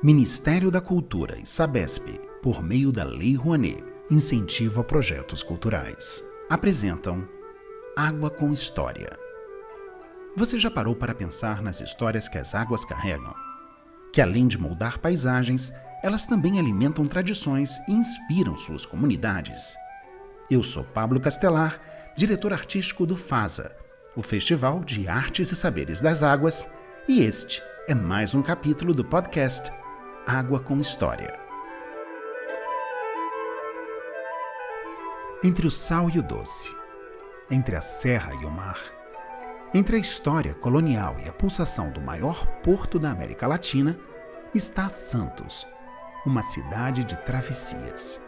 Ministério da Cultura e Sabesp, por meio da Lei Rouanet, incentivo a projetos culturais, apresentam Água com História. Você já parou para pensar nas histórias que as águas carregam? Que além de moldar paisagens, elas também alimentam tradições e inspiram suas comunidades. Eu sou Pablo Castelar, diretor artístico do FASA, o Festival de Artes e Saberes das Águas, e este é mais um capítulo do podcast Água com História. Entre o sal e o doce, entre a serra e o mar, entre a história colonial e a pulsação do maior porto da América Latina, está Santos, uma cidade de travessias.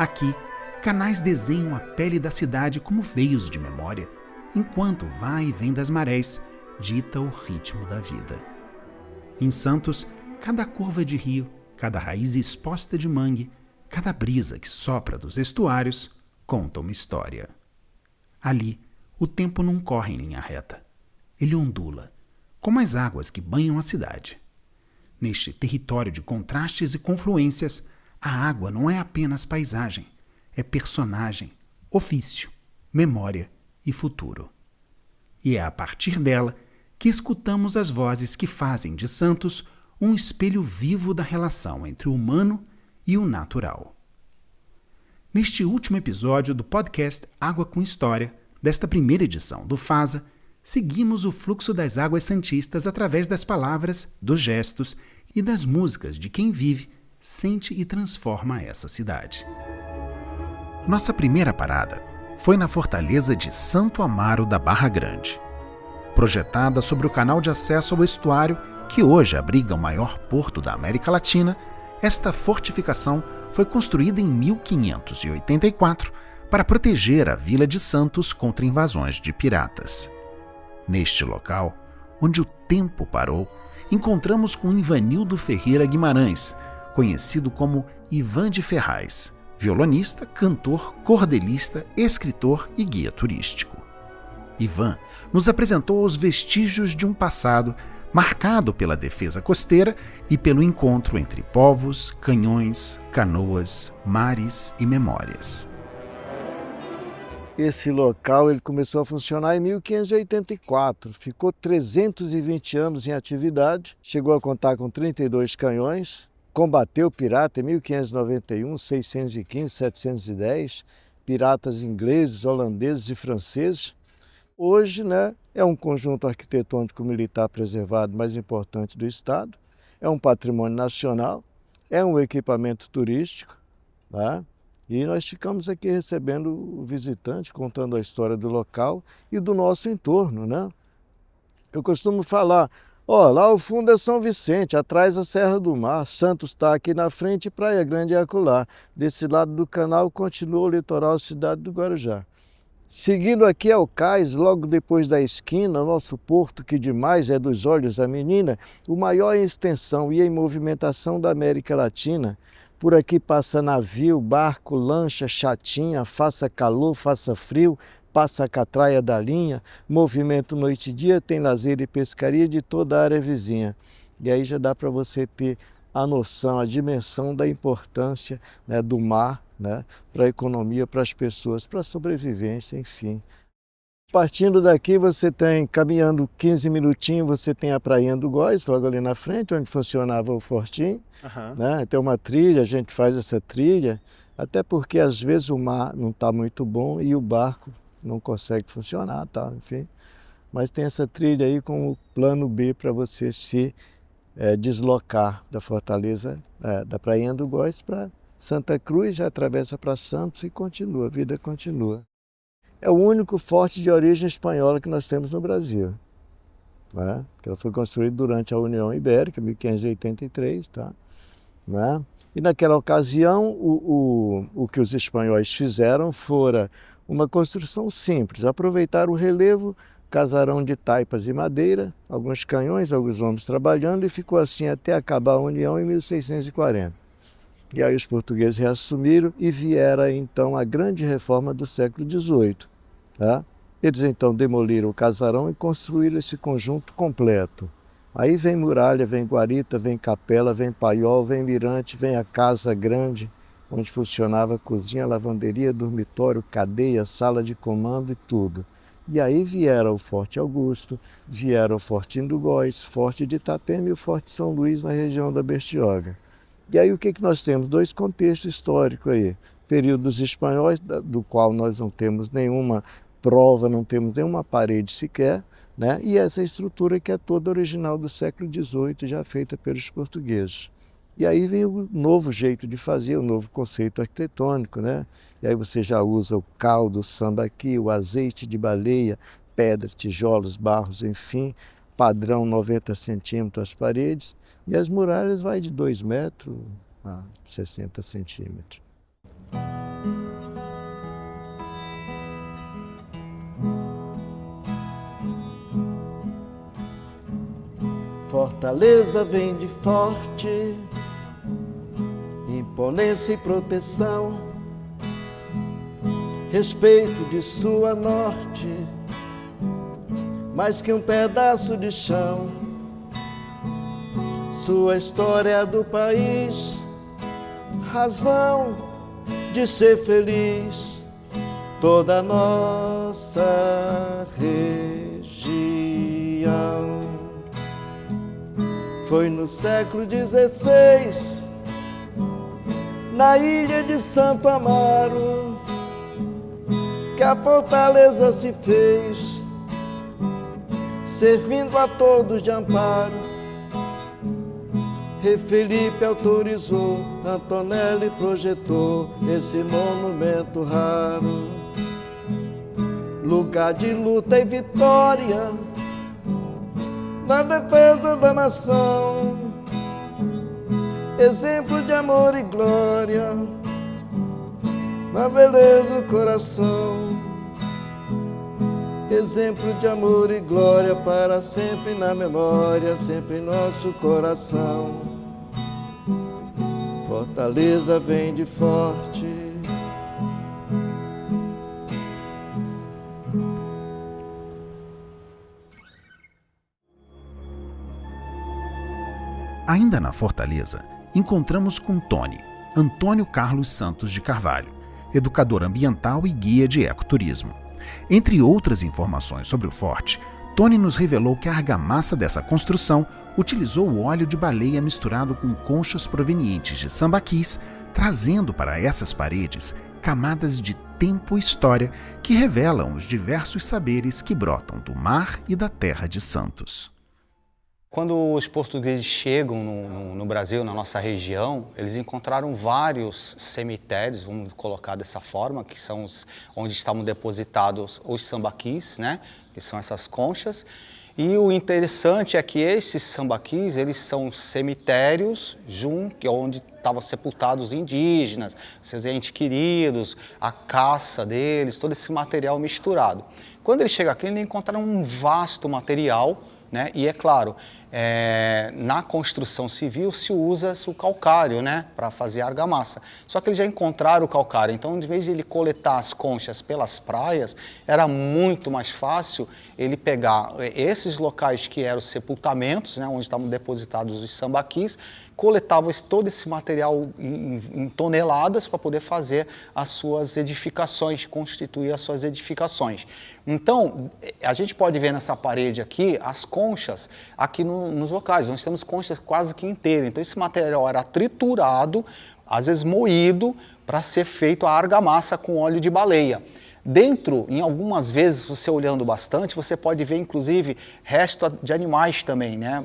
Aqui, canais desenham a pele da cidade como veios de memória, enquanto o vai e vem das marés dita o ritmo da vida. Em Santos, cada curva de rio, cada raiz exposta de mangue, cada brisa que sopra dos estuários conta uma história. Ali, o tempo não corre em linha reta. Ele ondula, como as águas que banham a cidade. Neste território de contrastes e confluências, a água não é apenas paisagem, é personagem, ofício, memória e futuro. E é a partir dela que escutamos as vozes que fazem de Santos um espelho vivo da relação entre o humano e o natural. Neste último episódio do podcast Água com História, desta primeira edição do FASA, seguimos o fluxo das águas santistas através das palavras, dos gestos e das músicas de quem vive, sente e transforma essa cidade. Nossa primeira parada foi na fortaleza de Santo Amaro da Barra Grande. Projetada sobre o canal de acesso ao estuário, que hoje abriga o maior porto da América Latina, esta fortificação foi construída em 1584 para proteger a vila de Santos contra invasões de piratas. Neste local, onde o tempo parou, encontramos com Ivanildo Ferreira Guimarães, conhecido como Ivan de Ferraz, violonista, cantor, cordelista, escritor e guia turístico. Ivan nos apresentou os vestígios de um passado marcado pela defesa costeira e pelo encontro entre povos, canhões, canoas, mares e memórias. Esse local ele começou a funcionar em 1584, ficou 320 anos em atividade, chegou a contar com 32 canhões, combateu pirata em 1591, 615, 710, piratas ingleses, holandeses e franceses. Hoje, é um conjunto arquitetônico militar preservado mais importante do estado, é um patrimônio nacional, é um equipamento turístico, tá? E nós ficamos aqui recebendo o visitante, contando a história do local e do nosso entorno, Eu costumo falar, lá ao fundo é São Vicente, atrás a Serra do Mar, Santos está aqui na frente, Praia Grande é acolá. Desse lado do canal continua o litoral Cidade do Guarujá. Seguindo aqui ao cais, logo depois da esquina, nosso porto, que demais é dos olhos da menina, o maior em extensão e em movimentação da América Latina. Por aqui passa navio, barco, lancha, chatinha, faça calor, faça frio, passa a catraia da linha, movimento noite e dia, tem lazer e pescaria de toda a área vizinha. E aí já dá para você ter a noção, a dimensão da importância do mar, para a economia, para as pessoas, para a sobrevivência, enfim. Partindo daqui, você tem, caminhando 15 minutinhos, você tem a Prainha do Góis, logo ali na frente, onde funcionava o fortinho. Tem uma trilha, a gente faz essa trilha, até porque às vezes o mar não está muito bom e o barco não consegue funcionar, enfim. Mas tem essa trilha aí com o plano B para você se deslocar da fortaleza, da Prainha do Góis para Santa Cruz, já atravessa para Santos e continua, a vida continua. É o único forte de origem espanhola que nós temos no Brasil. Ela foi construída durante a União Ibérica, 1583, E naquela ocasião, o que os espanhóis fizeram fora uma construção simples, aproveitaram o relevo, casarão de taipas e madeira, alguns canhões, alguns homens trabalhando, e ficou assim até acabar a União em 1640. E aí os portugueses reassumiram e viera então a grande reforma do século XVIII. Eles então demoliram o casarão e construíram esse conjunto completo. Aí vem muralha, vem guarita, vem capela, vem paiol, vem mirante, vem a casa grande, onde funcionava cozinha, lavanderia, dormitório, cadeia, sala de comando e tudo. E aí vieram o Forte Augusto, vieram o Forte Indugóis, Forte de Itapema e o Forte São Luís, na região da Bertioga. E aí o que nós temos? Dois contextos históricos aí. Período dos espanhóis, do qual nós não temos nenhuma prova, não temos nenhuma parede sequer, né? E essa estrutura que é toda original do século XVIII, já feita pelos portugueses. E aí vem o novo jeito de fazer, o novo conceito arquitetônico, né? E aí você já usa o caldo, o sambaqui, o azeite de baleia, pedra, tijolos, barros, enfim, padrão 90 centímetros as paredes, e as muralhas vai de 2 metros a 60 centímetros. Fortaleza vem de forte, imponência e proteção, respeito de sul a norte, mais que um pedaço de chão. Sua história do país, razão de ser feliz, toda a nossa região. Foi no século XVI, na ilha de Santo Amaro, que a fortaleza se fez, servindo a todos de amparo. Rei Felipe autorizou, Antonelli projetou esse monumento raro. Lugar de luta e vitória, na defesa da nação, exemplo de amor e glória, na beleza do coração. Exemplo de amor e glória, para sempre na memória, sempre em nosso coração. Fortaleza vem de forte. Ainda na Fortaleza, encontramos com Tony, Antônio Carlos Santos de Carvalho, educador ambiental e guia de ecoturismo. Entre outras informações sobre o forte, Tony nos revelou que a argamassa dessa construção utilizou o óleo de baleia misturado com conchas provenientes de sambaquis, trazendo para essas paredes camadas de tempo e história que revelam os diversos saberes que brotam do mar e da terra de Santos. Quando os portugueses chegam no Brasil, na nossa região, eles encontraram vários cemitérios, vamos colocar dessa forma, que são onde estavam depositados os sambaquis, né? Que são essas conchas. E o interessante é que esses sambaquis, eles são cemitérios onde estavam sepultados os indígenas, seus entes queridos, a caça deles, todo esse material misturado. Quando eles chegam aqui, eles encontraram um vasto material, né? E é claro, na construção civil se usa o calcário, né, para fazer a argamassa. Só que eles já encontraram o calcário, então em vez de ele coletar as conchas pelas praias, era muito mais fácil ele pegar esses locais que eram os sepultamentos, né, onde estavam depositados os sambaquis, coletava todo esse material em toneladas para poder fazer as suas edificações, constituir as suas edificações. Então, a gente pode ver nessa parede aqui as conchas aqui nos locais. Nós temos conchas quase que inteiras. Então, esse material era triturado, às vezes moído, para ser feito a argamassa com óleo de baleia. Dentro, em algumas vezes, você olhando bastante, você pode ver, inclusive, resto de animais também, né?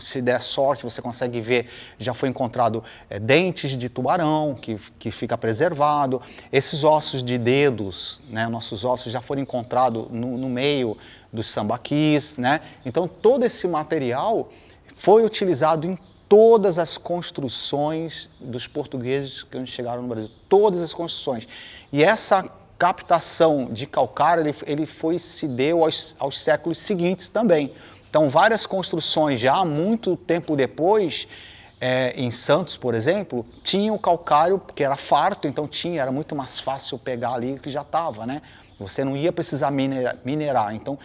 Se der sorte, você consegue ver, já foi encontrado dentes de tubarão, que fica preservado. Esses ossos de dedos, né? Nossos ossos já foram encontrados no meio dos sambaquis, né? Então, todo esse material foi utilizado em todas as construções dos portugueses que chegaram no Brasil. Todas as construções. E essa captação de calcário, ele se deu aos séculos seguintes também. Então, várias construções já muito tempo depois, em Santos, por exemplo, tinham calcário, porque era farto, então era muito mais fácil pegar ali que já estava, né? Você não ia precisar minerar. Então,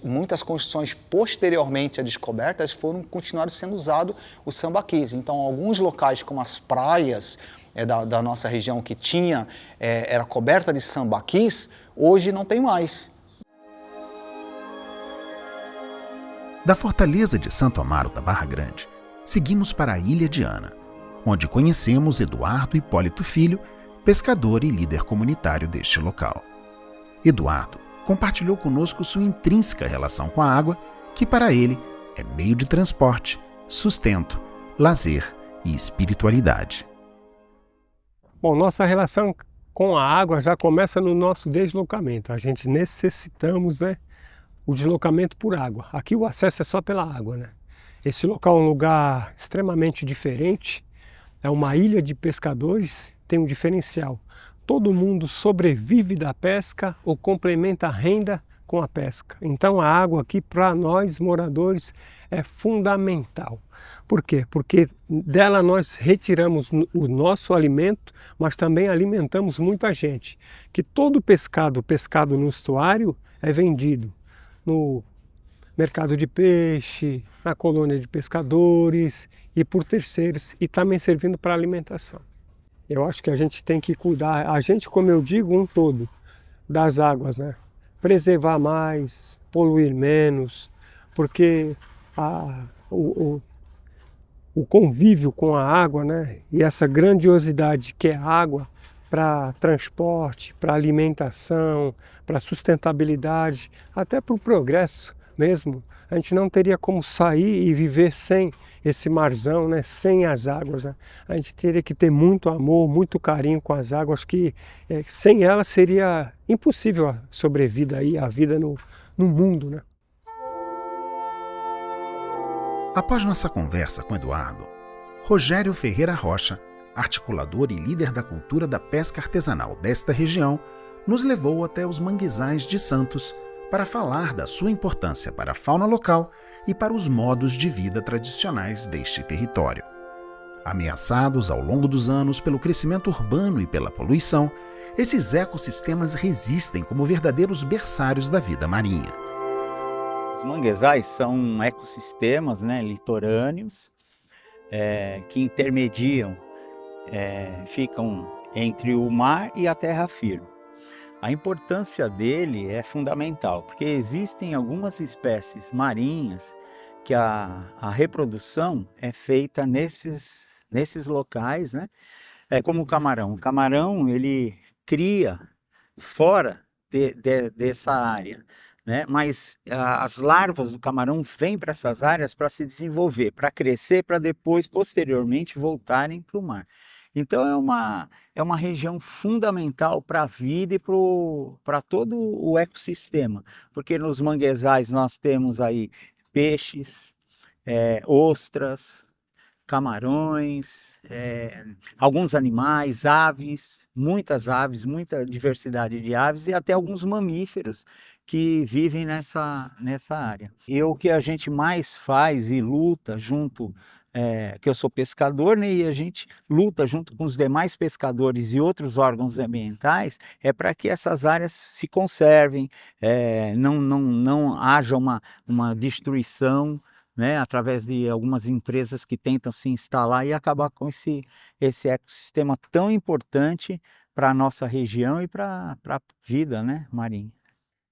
muitas construções posteriormente à descoberta continuaram sendo usados os sambaquis. Então, alguns locais, como as praias da nossa região que era coberta de sambaquis, hoje não tem mais. Da fortaleza de Santo Amaro da Barra Grande, seguimos para a Ilha de Ana, onde conhecemos Eduardo Hipólito Filho, pescador e líder comunitário deste local. Eduardo compartilhou conosco sua intrínseca relação com a água, que para ele é meio de transporte, sustento, lazer e espiritualidade. Bom, nossa relação com a água já começa no nosso deslocamento. A gente necessitamos, o deslocamento por água. Aqui o acesso é só pela água, Esse local é um lugar extremamente diferente. É uma ilha de pescadores, tem um diferencial. Todo mundo sobrevive da pesca ou complementa a renda com a pesca. Então a água aqui para nós moradores é fundamental. Por quê? Porque dela nós retiramos o nosso alimento, mas também alimentamos muita gente. Que todo pescado no estuário é vendido no mercado de peixe, na colônia de pescadores e por terceiros, e também servindo para alimentação. Eu acho que a gente tem que cuidar, a gente, como eu digo, um todo, das águas, Preservar mais, poluir menos, porque o convívio com a água, e essa grandiosidade que é a água para transporte, para alimentação, para sustentabilidade, até para o progresso mesmo, a gente não teria como sair e viver sem esse marzão, sem as águas. A gente teria que ter muito amor, muito carinho com as águas, que sem elas seria impossível a sobrevida aí, a vida no mundo. Após nossa conversa com Eduardo, Rogério Ferreira Rocha, articulador e líder da cultura da pesca artesanal desta região, nos levou até os manguezais de Santos para falar da sua importância para a fauna local e para os modos de vida tradicionais deste território. Ameaçados ao longo dos anos pelo crescimento urbano e pela poluição, esses ecossistemas resistem como verdadeiros berçários da vida marinha. Os manguezais são ecossistemas litorâneos que intermediam, ficam entre o mar e a terra firme. A importância dele é fundamental, porque existem algumas espécies marinhas que a reprodução é feita nesses locais, como o camarão. O camarão, ele cria fora dessa área, mas as larvas do camarão vêm para essas áreas para se desenvolver, para crescer, para depois, posteriormente, voltarem para o mar. Então é uma região fundamental para a vida e para todo o ecossistema, porque nos manguezais nós temos aí peixes, ostras, camarões, alguns animais, aves, muita diversidade de aves e até alguns mamíferos que vivem nessa área. E o que a gente mais faz e luta junto, que eu sou pescador, e a gente luta junto com os demais pescadores e outros órgãos ambientais, é para que essas áreas se conservem, não haja uma destruição, através de algumas empresas que tentam se instalar e acabar com esse ecossistema tão importante para a nossa região e para a vida marinha.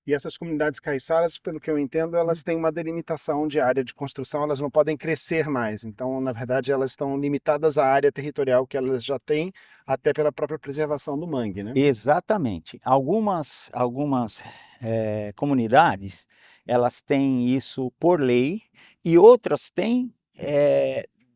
E essas comunidades caiçaras, pelo que eu entendo, elas têm uma delimitação de área de construção, elas não podem crescer mais. Então, na verdade, elas estão limitadas à área territorial que elas já têm, até pela própria preservação do mangue, Exatamente. Algumas comunidades, elas têm isso por lei e outras têm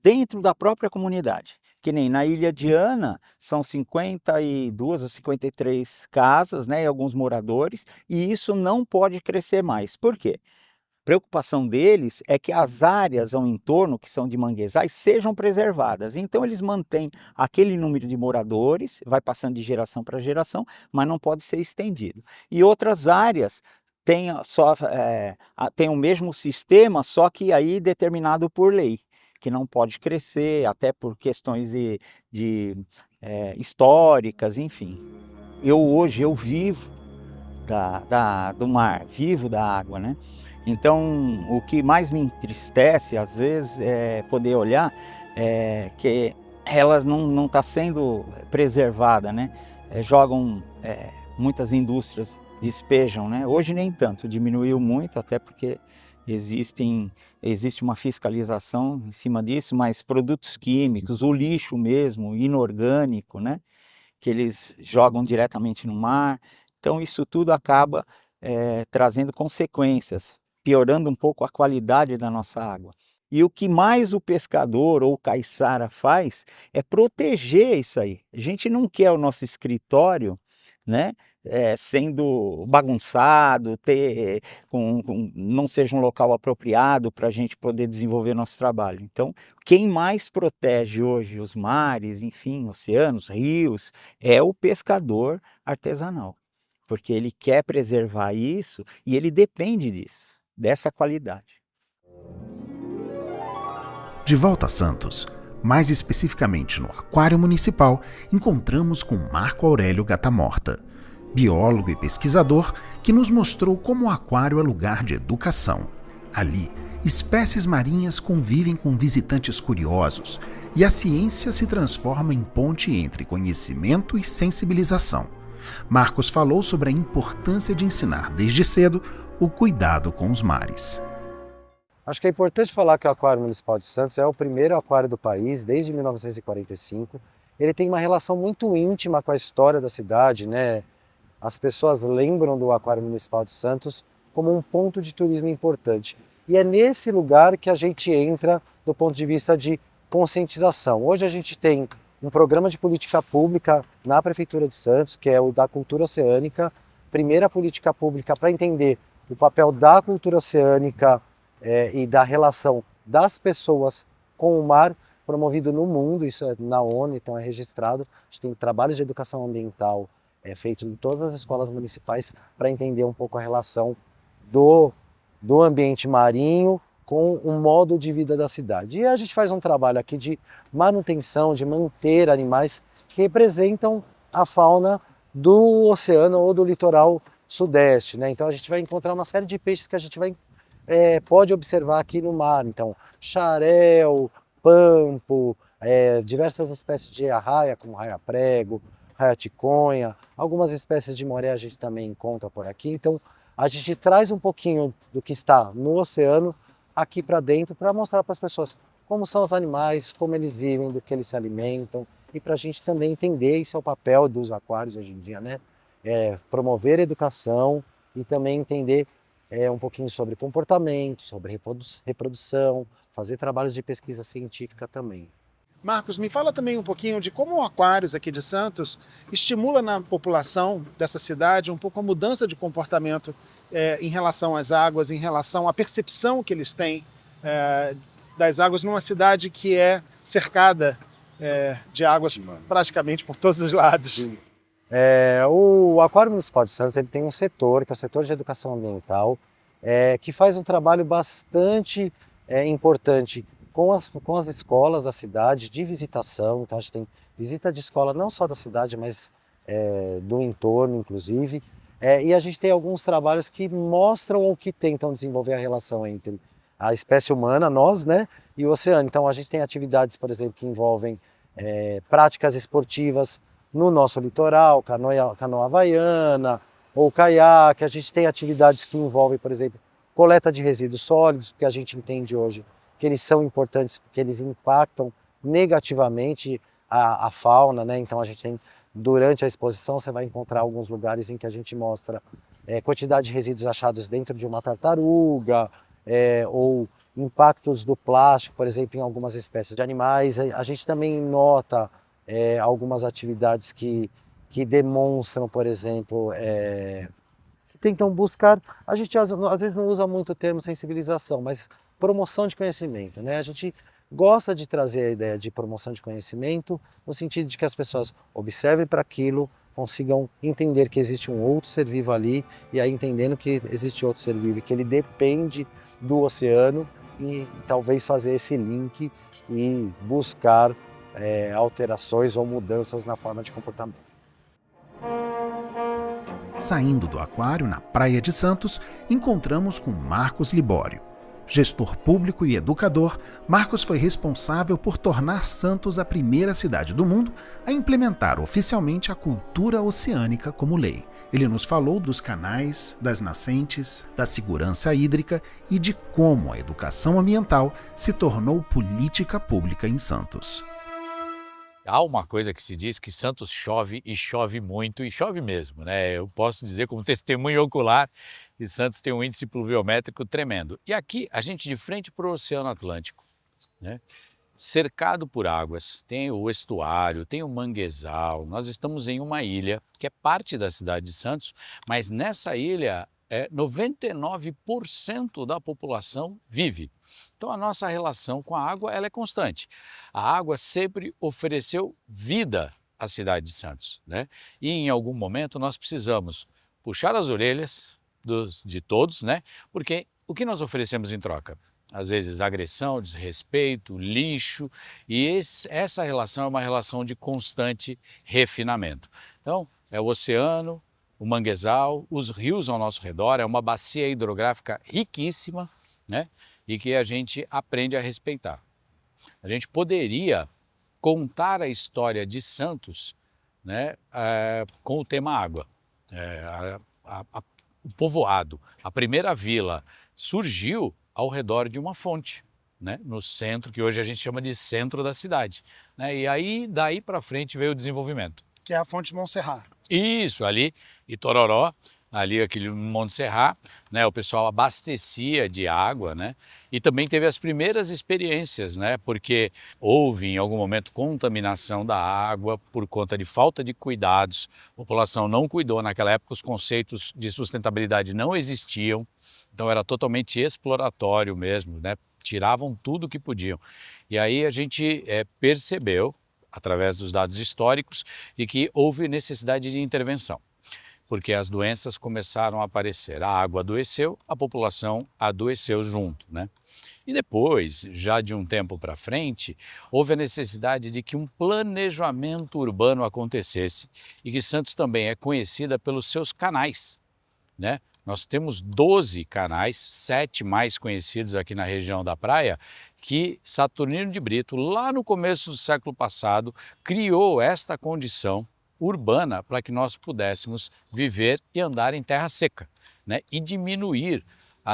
dentro da própria comunidade. Que nem na Ilha de Ana, são 52 ou 53 casas, e alguns moradores, e isso não pode crescer mais. Por quê? A preocupação deles é que as áreas ao entorno, que são de manguezais, sejam preservadas. Então eles mantêm aquele número de moradores, vai passando de geração para geração, mas não pode ser estendido. E outras áreas têm o mesmo sistema, só que aí determinado por lei, que não pode crescer, até por questões históricas, enfim. Hoje eu vivo do mar, vivo da água, né? Então, o que mais me entristece, às vezes, é poder olhar que ela não está sendo preservada, né? Jogam, muitas indústrias despejam, né? Hoje nem tanto, diminuiu muito, até porque existe uma fiscalização em cima disso, mas produtos químicos, o lixo mesmo, inorgânico, né? Que eles jogam diretamente no mar. Então isso tudo acaba trazendo consequências, piorando um pouco a qualidade da nossa água. E o que mais o pescador ou o caiçara faz é proteger isso aí. A gente não quer o nosso escritório, né, sendo bagunçado, não seja um local apropriado para a gente poder desenvolver nosso trabalho. Então, quem mais protege hoje os mares, enfim, oceanos, rios, é o pescador artesanal, porque ele quer preservar isso e ele depende disso, dessa qualidade. De volta a Santos, mais especificamente no Aquário Municipal, encontramos com Marco Aurélio Gatamorta, biólogo e pesquisador que nos mostrou como o aquário é lugar de educação. Ali, espécies marinhas convivem com visitantes curiosos e a ciência se transforma em ponte entre conhecimento e sensibilização. Marcos falou sobre a importância de ensinar desde cedo o cuidado com os mares. Acho que é importante falar que o Aquário Municipal de Santos é o primeiro aquário do país desde 1945. Ele tem uma relação muito íntima com a história da cidade, né? As pessoas lembram do Aquário Municipal de Santos como um ponto de turismo importante. E é nesse lugar que a gente entra do ponto de vista de conscientização. Hoje a gente tem um programa de política pública na Prefeitura de Santos, que é o da cultura oceânica, primeira política pública para entender o papel da cultura oceânica e da relação das pessoas com o mar, promovido no mundo, isso é na ONU, então é registrado. A gente tem trabalhos de educação ambiental feito em todas as escolas municipais para entender um pouco a relação do ambiente marinho com o modo de vida da cidade. E a gente faz um trabalho aqui de manutenção, de manter animais que representam a fauna do oceano ou do litoral sudeste, né? Então a gente vai encontrar uma série de peixes que a gente pode observar aqui no mar. Então, xarel, pampo, diversas espécies de arraia, como raia-prego, raia-ticonha, algumas espécies de moré a gente também encontra por aqui. Então, a gente traz um pouquinho do que está no oceano aqui para dentro para mostrar para as pessoas como são os animais, como eles vivem, do que eles se alimentam e para a gente também entender, esse é o papel dos aquários hoje em dia, né? Promover a educação e também entender um pouquinho sobre comportamento, sobre reprodução, fazer trabalhos de pesquisa científica também. Marcos, me fala também um pouquinho de como o Aquários aqui de Santos estimula na população dessa cidade um pouco a mudança de comportamento em relação às águas, em relação à percepção que eles têm das águas numa cidade que é cercada de águas praticamente por todos os lados. O Aquário Municipal de Santos ele tem um setor, que é o setor de educação ambiental, que faz um trabalho bastante importante com as escolas da cidade, de visitação. Então a gente tem visita de escola não só da cidade, mas do entorno, inclusive. E a gente tem alguns trabalhos que mostram ou que tentam desenvolver a relação entre a espécie humana, nós, né, e o oceano. Então a gente tem atividades, por exemplo, que envolvem práticas esportivas no nosso litoral, canoa havaiana ou caiaque. A gente tem atividades que envolvem, por exemplo, coleta de resíduos sólidos, porque a gente entende hoje que eles são importantes, porque eles impactam negativamente a fauna, né? Então a gente tem, durante a exposição, você vai encontrar alguns lugares em que a gente mostra quantidade de resíduos achados dentro de uma tartaruga, ou impactos do plástico, por exemplo, em algumas espécies de animais. A gente também nota algumas atividades que demonstram, por exemplo, que tentam buscar, a gente às vezes não usa muito o termo sensibilização, mas promoção de conhecimento, né? A gente gosta de trazer a ideia de promoção de conhecimento no sentido de que as pessoas observem para aquilo, consigam entender que existe um outro ser vivo ali, e aí entendendo que existe outro ser vivo, que ele depende do oceano, e talvez fazer esse link e buscar alterações ou mudanças na forma de comportamento. Saindo do aquário na Praia de Santos, encontramos com Marcos Libório. Gestor público e educador, Marcos foi responsável por tornar Santos a primeira cidade do mundo a implementar oficialmente a cultura oceânica como lei. Ele nos falou dos canais, das nascentes, da segurança hídrica e de como a educação ambiental se tornou política pública em Santos. Há uma coisa que se diz que Santos chove e chove muito, e chove mesmo, né? Eu posso dizer como testemunho ocular que Santos tem um índice pluviométrico tremendo. E aqui, a gente de frente para o Oceano Atlântico, né? Cercado por águas, tem o estuário, tem o manguezal, nós estamos em uma ilha que é parte da cidade de Santos, mas nessa ilha 99% da população vive. Então a nossa relação com a água ela é constante. A água sempre ofereceu vida à cidade de Santos, né? E em algum momento nós precisamos puxar as orelhas de todos, né? Porque o que nós oferecemos em troca? Às vezes agressão, desrespeito, lixo, e essa relação é uma relação de constante refinamento. Então é o oceano, o manguezal, os rios ao nosso redor, é uma bacia hidrográfica riquíssima, né? E que a gente aprende a respeitar. A gente poderia contar a história de Santos, né, com o tema água. O povoado, a primeira vila, surgiu ao redor de uma fonte, né, no centro, que hoje a gente chama de centro da cidade, né, e aí daí para frente veio o desenvolvimento. Que é a fonte Montserrat. Isso, ali, Itororó, ali aquele Monte Serrat, né, o pessoal abastecia de água, né, e também teve as primeiras experiências, né, porque houve em algum momento contaminação da água por conta de falta de cuidados, a população não cuidou, naquela época os conceitos de sustentabilidade não existiam, então era totalmente exploratório mesmo, né, tiravam tudo que podiam. E aí a gente percebeu, através dos dados históricos, de que houve necessidade de intervenção, porque as doenças começaram a aparecer. A água adoeceu, a população adoeceu junto, né? E depois, já de um tempo para frente, houve a necessidade de que um planejamento urbano acontecesse e que Santos também é conhecida pelos seus canais, né? Nós temos 12 canais, 7 mais conhecidos aqui na região da praia, que Saturnino de Brito, lá no começo do século passado, criou esta condição urbana para que nós pudéssemos viver e andar em terra seca, né? E diminuir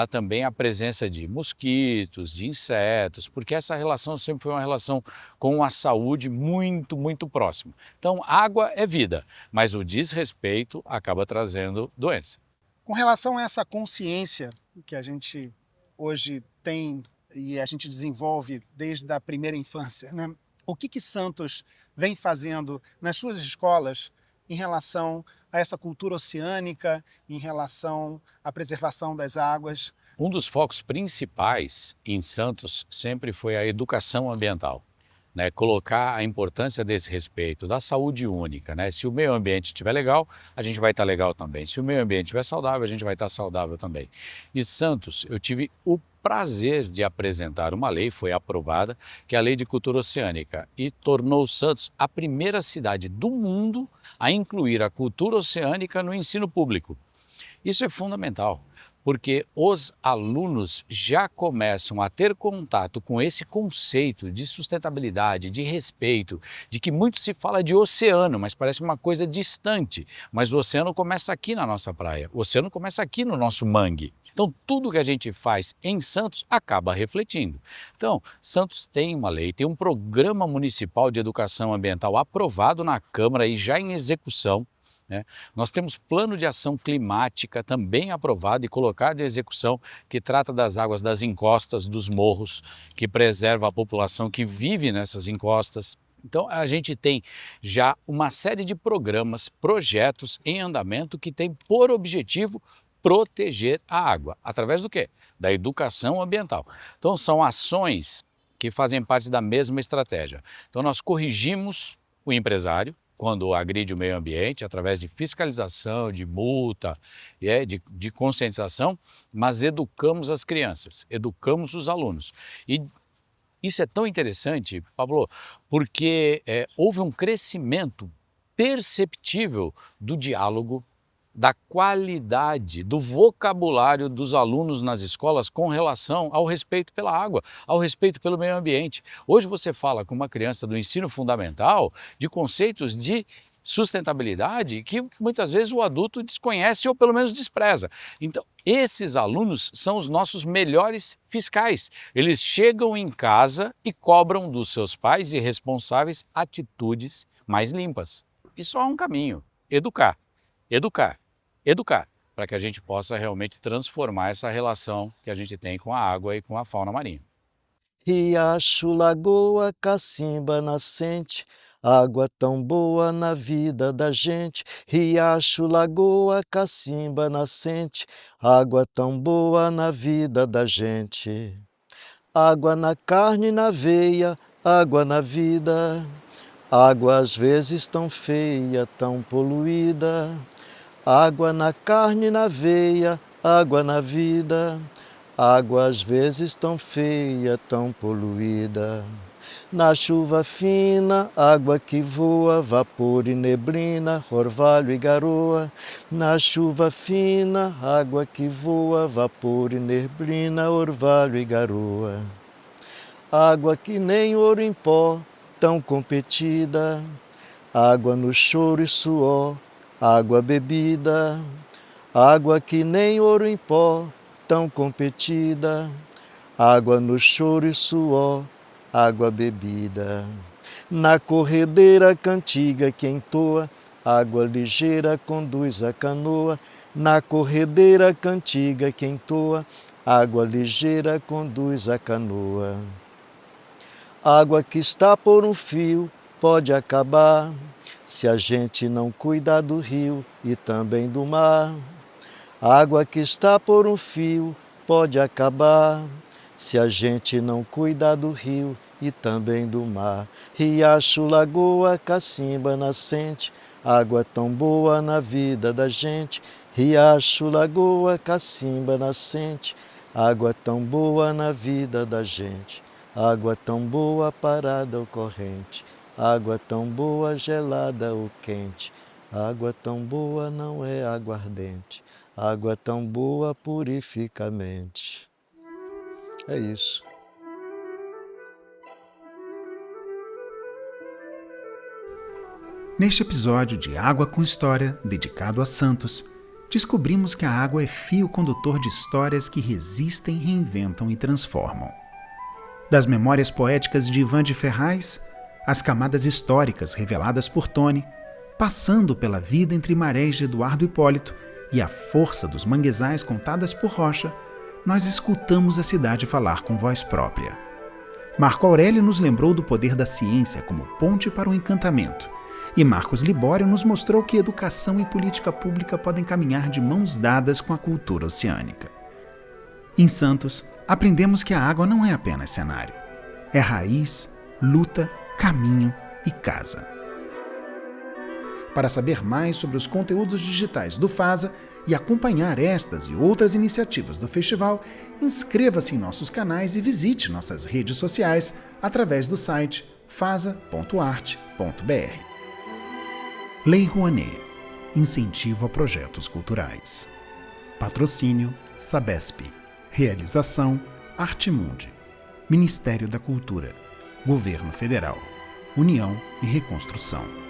também a presença de mosquitos, de insetos, porque essa relação sempre foi uma relação com a saúde muito próxima. Então, água é vida, mas o desrespeito acaba trazendo doença. Com relação a essa consciência que a gente hoje tem e a gente desenvolve desde a primeira infância, né? O que Santos vem fazendo nas suas escolas em relação a essa cultura oceânica, em relação à preservação das águas? Um dos focos principais em Santos sempre foi a educação ambiental, né? Colocar a importância desse respeito, da saúde única, né? Se o meio ambiente estiver legal, a gente vai estar legal também. Se o meio ambiente estiver saudável, a gente vai estar saudável também. E Santos, eu tive o prazer de apresentar uma lei, foi aprovada, que é a Lei de Cultura Oceânica, e tornou Santos a primeira cidade do mundo a incluir a cultura oceânica no ensino público. Isso é fundamental, porque os alunos já começam a ter contato com esse conceito de sustentabilidade, de respeito, de que muito se fala de oceano, mas parece uma coisa distante. Mas o oceano começa aqui na nossa praia, o oceano começa aqui no nosso mangue. Então, tudo que a gente faz em Santos acaba refletindo. Então, Santos tem uma lei, tem um programa municipal de educação ambiental aprovado na Câmara e já em execução, né? Nós temos plano de ação climática também aprovado e colocado em execução, que trata das águas das encostas, dos morros, que preserva a população que vive nessas encostas. Então a gente tem já uma série de programas, projetos em andamento que tem por objetivo proteger a água. Através do quê? Da educação ambiental. Então são ações que fazem parte da mesma estratégia. Então nós corrigimos o empresário quando agride o meio ambiente, através de fiscalização, de multa, de conscientização, mas educamos as crianças, educamos os alunos. E isso é tão interessante, Pablo, porque houve um crescimento perceptível do diálogo, da qualidade, do vocabulário dos alunos nas escolas com relação ao respeito pela água, ao respeito pelo meio ambiente. Hoje você fala com uma criança do ensino fundamental de conceitos de sustentabilidade que muitas vezes o adulto desconhece ou pelo menos despreza. Então, esses alunos são os nossos melhores fiscais. Eles chegam em casa e cobram dos seus pais e responsáveis atitudes mais limpas. E só há um caminho: educar, educar, educar, para que a gente possa realmente transformar essa relação que a gente tem com a água e com a fauna marinha. Riacho, lagoa, cacimba, nascente, água tão boa na vida da gente. Riacho, lagoa, cacimba, nascente, água tão boa na vida da gente. Água na carne e na veia, água na vida. Água às vezes tão feia, tão poluída. Água na carne e na veia, água na vida. Água às vezes tão feia, tão poluída. Na chuva fina, água que voa, vapor e neblina, orvalho e garoa. Na chuva fina, água que voa, vapor e neblina, orvalho e garoa. Água que nem ouro em pó, tão competida. Água no choro e suor, água bebida. Água que nem ouro em pó, tão competida. Água no choro e suor, água bebida. Na corredeira cantiga que entoa, água ligeira conduz a canoa. Na corredeira cantiga que entoa, água ligeira conduz a canoa. Água que está por um fio pode acabar, se a gente não cuidar do rio e também do mar. Água que está por um fio pode acabar, se a gente não cuidar do rio e também do mar. Riacho, lagoa, cacimba, nascente, água tão boa na vida da gente. Riacho, lagoa, cacimba, nascente, água tão boa na vida da gente. Água tão boa parada ou corrente, água tão boa gelada ou quente. Água tão boa não é aguardente, água tão boa purifica a mente. É isso. Neste episódio de Água com História, dedicado a Santos, descobrimos que a água é fio condutor de histórias que resistem, reinventam e transformam. Das memórias poéticas de Ivan de Ferraz, as camadas históricas reveladas por Tony, passando pela vida entre marés de Eduardo Hipólito e a força dos manguezais contadas por Rocha, nós escutamos a cidade falar com voz própria. Marco Aurélio nos lembrou do poder da ciência como ponte para o encantamento, e Marcos Libório nos mostrou que educação e política pública podem caminhar de mãos dadas com a cultura oceânica. Em Santos, aprendemos que a água não é apenas cenário. É raiz, luta, caminho e casa. Para saber mais sobre os conteúdos digitais do FASA e acompanhar estas e outras iniciativas do festival, inscreva-se em nossos canais e visite nossas redes sociais através do site fasa.arte.br. Lei Rouanet. Incentivo a projetos culturais. Patrocínio Sabesp. Realização Artimundi. Ministério da Cultura. Governo Federal. União e Reconstrução.